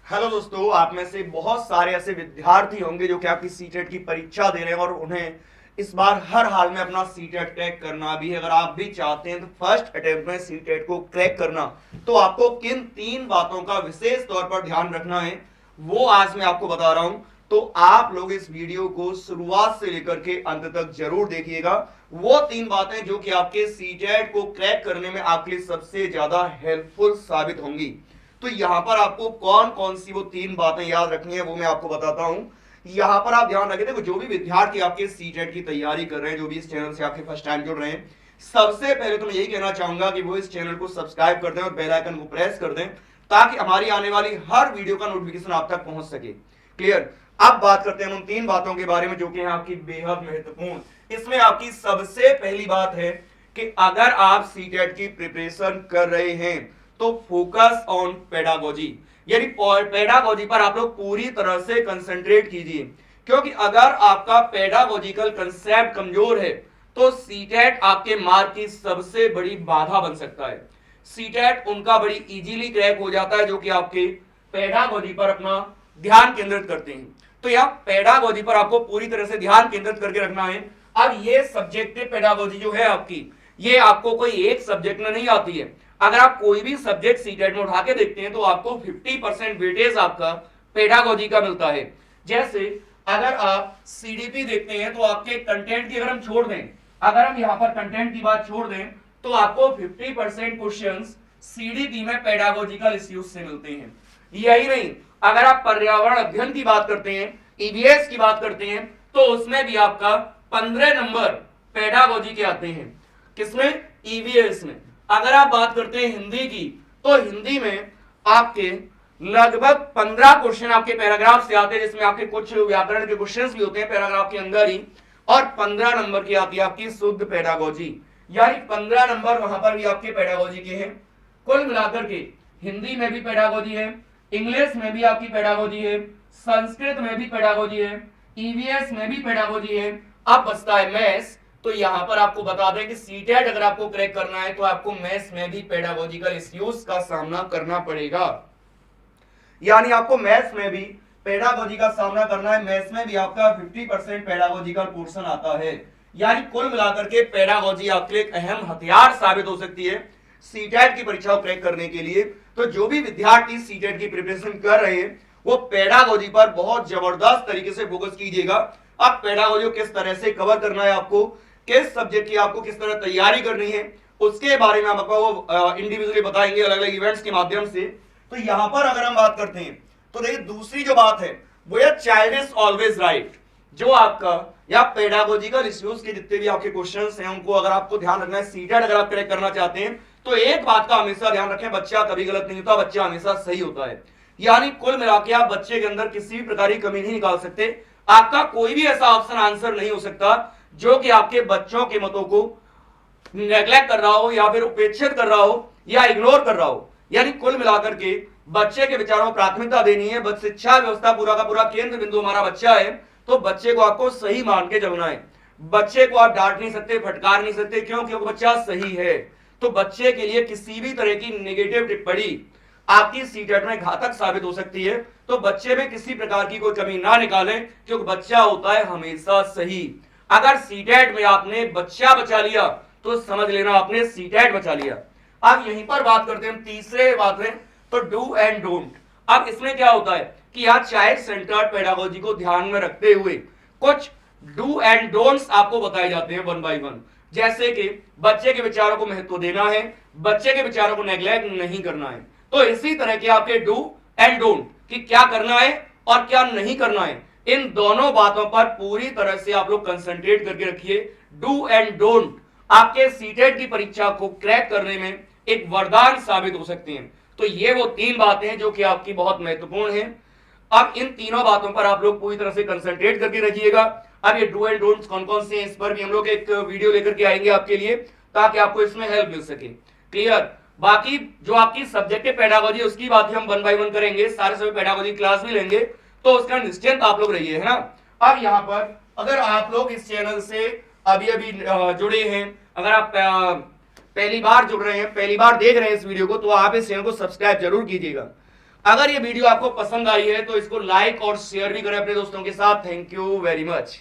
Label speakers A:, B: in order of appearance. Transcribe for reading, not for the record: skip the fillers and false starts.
A: Hello दोस्तों, आप में से बहुत सारे ऐसे विद्यार्थी होंगे जो कि आपकी सीटेट की परीक्षा दे रहे हैं और उन्हें इस बार हर हाल में अपना सीटेट क्रैक करना भी है। अगर आप भी चाहते हैं तो फर्स्ट अटेम्प्ट में सीटेट को क्रैक करना, तो आपको किन तीन बातों का विशेष तौर पर ध्यान रखना है वो आज मैं आपको बता रहा हूं। तो आप लोग इस वीडियो को शुरुआत से लेकर के अंत तक जरूर देखिएगा। वो तीन बातें जो कि आपके सीटेट को क्रैक करने में आपके लिए सबसे ज्यादा हेल्पफुल साबित होंगी। तो यहां पर आपको कौन कौन सी वो तीन बातें याद रखनी है वो मैं आपको बताता हूं। यहां पर आप ध्यान रखें, देखो जो भी विद्यार्थी आपके सीटेट की तैयारी कर रहे हैं, जो भी इस चैनल से आपके फर्स्ट टाइम जुड़ रहे हैं, सबसे पहले तो मैं यही कहना चाहूंगा कि वो इस चैनल को सब्सक्राइब कर दें और बेल आइकन को प्रेस कर दें ताकि हमारी आने वाली हर वीडियो का नोटिफिकेशन आप तक पहुंच सके। क्लियर। अब बात करते हैं उन तीन बातों के बारे में जो कि है आपकी बेहद महत्वपूर्ण। इसमें आपकी सबसे पहली बात है कि अगर आप सीटेट की प्रिपरेशन कर रहे हैं तो फोकस ऑन पेडागोजी, यानी पेडागोजी पर आप लोग पूरी तरह से कंसंट्रेट कीजिए। क्योंकि अगर आपका पेडागोजिकल कंसेप्ट कमजोर है तो सीटेट आपके मार्क की सबसे बड़ी बाधा बन सकता है। सीटेट उनका बड़ी इजीली क्रैक हो जाता है जो कि आपके पेडागोजी पर अपना ध्यान केंद्रित करते हैं। तो यह पेडागोजी पर आपको पूरी तरह से ध्यान केंद्रित करके रखना है। अब ये सब्जेक्टिव पेडागोजी जो है आपकी, ये आपको कोई एक सब्जेक्ट में नहीं आती है। अगर आप कोई भी सब्जेक्ट सीटेट में उठा के देखते हैं तो आपको 50% वेटेज आपका पेडागोजी का मिलता है। जैसे अगर आप सीडीपी देखते हैं तो आपके कंटेंट की अगर हम छोड़ दें, अगर हम यहां पर कंटेंट की बात छोड़ दें तो आपको 50% क्वेश्चंस सीडीपी में पेडागोजिकल इश्यूज से मिलते हैं। यही नहीं, अगर आप पर्यावरण अध्ययन की बात करते हैं, ईवीएस की बात करते हैं, तो उसमें भी आपका 15 नंबर पेडागोजी के आते हैं। किसमें? ईवीएस में। अगर आप बात करते हैं हिंदी की, तो हिंदी में आपके लगभग 15 क्वेश्चन आपके पैराग्राफ से आते हैं, जिसमें आपके कुछ व्याकरण के क्वेश्चंस भी होते हैं पैराग्राफ के अंदर ही, और 15 नंबर की आती है आपकी शुद्ध पेडागोजी, यानी 15 नंबर वहां पर भी आपके पेडागोजी के हैं। कुल मिलाकर के हिंदी में भी पेडागोजी है, इंग्लिश में भी आपकी पेडागोजी है, संस्कृत में भी पेडागोजी है, ईवीएस में भी पेडागोजी है। अब बचता है मैथ्स। तो यहां पर आपको बता दें कि सीटेट अगर आपको क्रैक करना है तो आपको मैथ्स में भी पेडागोजिकल इश्यूज का सामना करना पड़ेगा। यानी आपको मैथ्स में भी पेडागोजी का सामना करना है। मैथ्स में भी आपका 50% पेडागोजिकल पोर्शन आता है। यानी कुल मिलाकर के पेडागोजी आपके लिए एक अहम हथियार साबित हो सकती है सीटेट की परीक्षा को क्रैक करने के लिए। तो जो भी विद्यार्थी सीटेट की प्रिपरेशन कर रहे हैं वो पेडागोजी पर बहुत जबरदस्त तरीके से फोकस कीजिएगा। अब पेडागोजी को किस तरह से कवर करना है, आपको किस सब्जेक्ट की आपको किस तरह तैयारी करनी है, उसके बारे में हम आपको इंडिविजुअली बताएंगे अलग अलग इवेंट्स के माध्यम से। तो यहां पर अगर हम बात करते हैं तो देखिए दूसरी जो बात है वो है चाइल्ड इज ऑलवेज राइट। जो आपका या पेडागोजिकल इश्यूज के जितने भी आपके क्वेश्चंस हैं उनको अगर आपको ध्यान रखना है, सीटेट अगर आप क्रैक करना चाहते हैं तो एक बात का हमेशा ध्यान रखें, बच्चा कभी गलत नहीं होता, बच्चा हमेशा सही होता है। यानी कुल मिला के आप बच्चे के अंदर किसी भी प्रकार की कमी नहीं निकाल सकते। आपका कोई भी ऐसा ऑप्शन आंसर नहीं हो सकता जो कि आपके बच्चों के मतों को नेग्लेक्ट कर रहा हो या फिर उपेक्षित कर रहा हो या इग्नोर कर रहा हो। यानी कुल मिलाकर के बच्चे के विचारों को प्राथमिकता देनी है। शिक्षा व्यवस्था पूरा का पूरा केंद्र बिंदु हमारा बच्चा है, तो बच्चे को आपको सही मान के चलना है। बच्चे को आप डांट नहीं सकते, फटकार नहीं सकते, क्यों? क्योंकि बच्चा सही है। तो बच्चे के लिए किसी भी तरह की नेगेटिव टिप्पणी आपकी सीटेट में घातक साबित हो सकती है। तो बच्चे में किसी प्रकार की कोई कमी ना निकालें, क्योंकि बच्चा होता है हमेशा सही। अगर सीटेट में आपने बच्चा बचा लिया तो समझ लेना आपने सीटेट बचा लिया। अब यहीं पर बात करते हैं तीसरे बात है, तो डू एंड डोंट। अब इसमें क्या होता है कि यहाँ चाइल्ड सेंटर्ड पेडागोजी को ध्यान में रखते हुए कुछ डू एंड डोंट्स आपको बताए जाते हैं वन बाय वन। जैसे कि बच्चे के विचारों को महत्व देना है, बच्चे के विचारों को नेग्लेक्ट नहीं करना है। तो इसी तरह के आपके डू एंड डोंट कि क्या करना है और क्या नहीं करना है, इन दोनों बातों पर पूरी तरह से आप लोग कंसंट्रेट करके रखिए। डू एंड डोंट आपके सीटेट की परीक्षा को क्रैक करने में एक वरदान साबित हो सकती हैं। तो ये वो तीन बातें हैं जो कि आपकी बहुत महत्वपूर्ण हैं। अब इन तीनों बातों पर आप लोग पूरी तरह से कंसंट्रेट करके रखिएगा। अब ये डू एंड डोंट्स कौन कौन से हैं इस पर भी हम लोग एक वीडियो लेकर के आएंगे आपके लिए, ताकि आपको इसमें हेल्प मिल सके। क्लियर। बाकी जो आपकी सब्जेक्टिव पेडागोजी उसकी बात हम वन बाय वन करेंगे, सारे सभी पेडागोजी क्लास भी लेंगे, तो उसका निश्चिंत आप लोग रहिए, है ना। अब यहाँ पर अगर आप लोग इस चैनल से अभी अभी जुड़े हैं, अगर आप पहली बार जुड़ रहे हैं, पहली बार देख रहे हैं इस वीडियो को, तो आप इस चैनल को सब्सक्राइब जरूर कीजिएगा। अगर ये वीडियो आपको पसंद आई है तो इसको लाइक और शेयर भी करें अपने दोस्तों के साथ। Thank you very much.